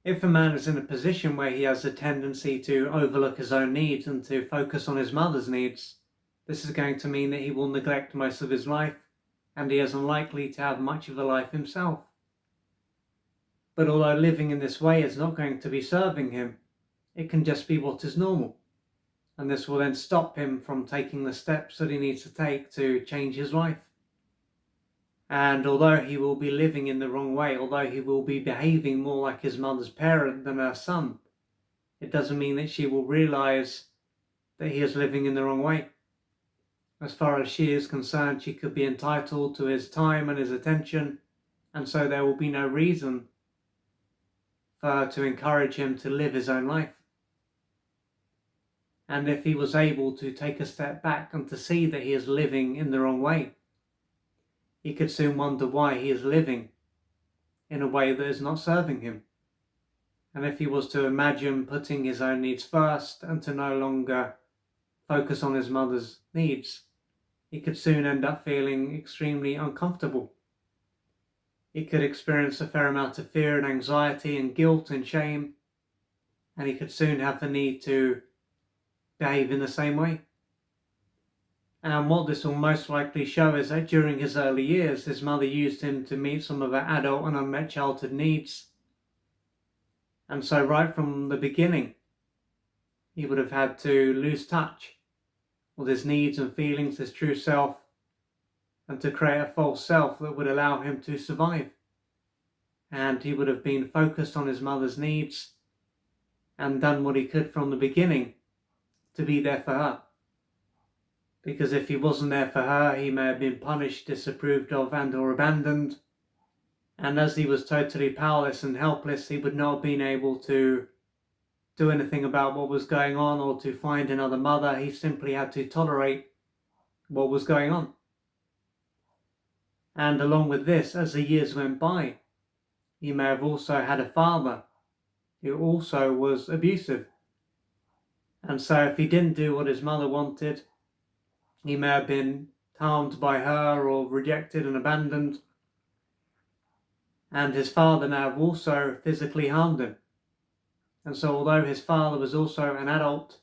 If a man is in a position where he has a tendency to overlook his own needs and to focus on his mother's needs, this is going to mean that he will neglect most of his life, and he is unlikely to have much of a life himself. But although living in this way is not going to be serving him, it can just be what is normal. And this will then stop him from taking the steps that he needs to take to change his life. And although he will be living in the wrong way, although he will be behaving more like his mother's parent than her son, it doesn't mean that she will realize that he is living in the wrong way. As far as she is concerned, she could be entitled to his time and his attention, and so there will be no reason for her to encourage him to live his own life. And if he was able to take a step back and to see that he is living in the wrong way, he could soon wonder why he is living in a way that is not serving him. And if he was to imagine putting his own needs first and to no longer focus on his mother's needs, he could soon end up feeling extremely uncomfortable. He could experience a fair amount of fear and anxiety and guilt and shame, and he could soon have the need to behave in the same way. And what this will most likely show is that during his early years, his mother used him to meet some of her adult and unmet childhood needs. And so right from the beginning, he would have had to lose touch with his needs and feelings, his true self, and to create a false self that would allow him to survive. And he would have been focused on his mother's needs and done what he could from the beginning to be there for her. Because if he wasn't there for her, he may have been punished, disapproved of, and or abandoned. And as he was totally powerless and helpless, he would not have been able to do anything about what was going on or to find another mother. He simply had to tolerate what was going on. And along with this, as the years went by, he may have also had a father who also was abusive. And so if he didn't do what his mother wanted, he may have been harmed by her or rejected and abandoned. And his father may have also physically harmed him. And so although his father was also an adult,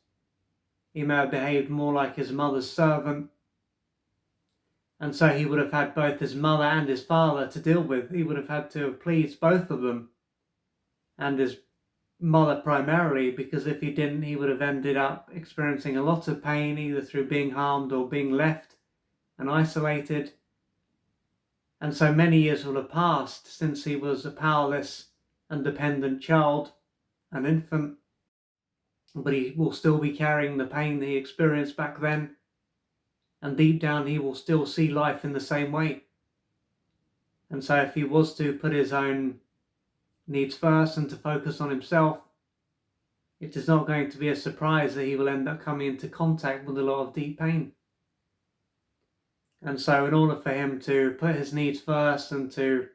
he may have behaved more like his mother's servant. And so he would have had both his mother and his father to deal with. He would have had to please both of them, and his mother primarily, because if he didn't, he would have ended up experiencing a lot of pain, either through being harmed or being left and isolated. And so many years will have passed since he was a powerless and dependent child, an infant, but he will still be carrying the pain that he experienced back then, and deep down he will still see life in the same way. And so if he was to put his own needs first and to focus on himself, it is not going to be a surprise that he will end up coming into contact with a lot of deep pain. And so in order for him to put his needs first and to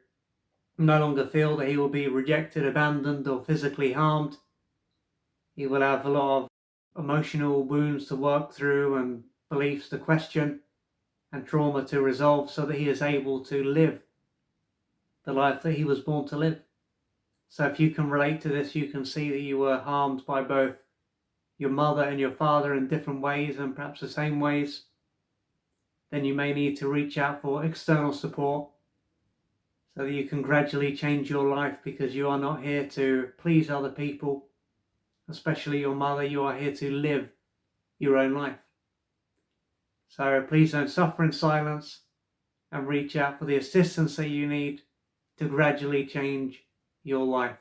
no longer feel that he will be rejected, abandoned, or physically harmed, he will have a lot of emotional wounds to work through and beliefs to question and trauma to resolve, so that he is able to live the life that he was born to live. So if you can relate to this, you can see that you were harmed by both your mother and your father in different ways, and perhaps the same ways. Then you may need to reach out for external support so that you can gradually change your life, because you are not here to please other people, especially your mother. You are here to live your own life. So please don't suffer in silence, and reach out for the assistance that you need to gradually change your life.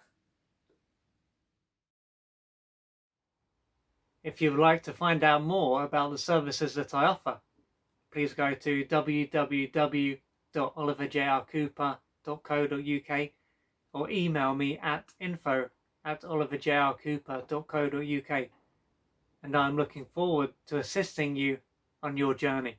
If you would like to find out more about the services that I offer, please go to www.oliverjrcooper.co.uk or email me at info@oliverjrcooper.co.uk, and I'm looking forward to assisting you on your journey.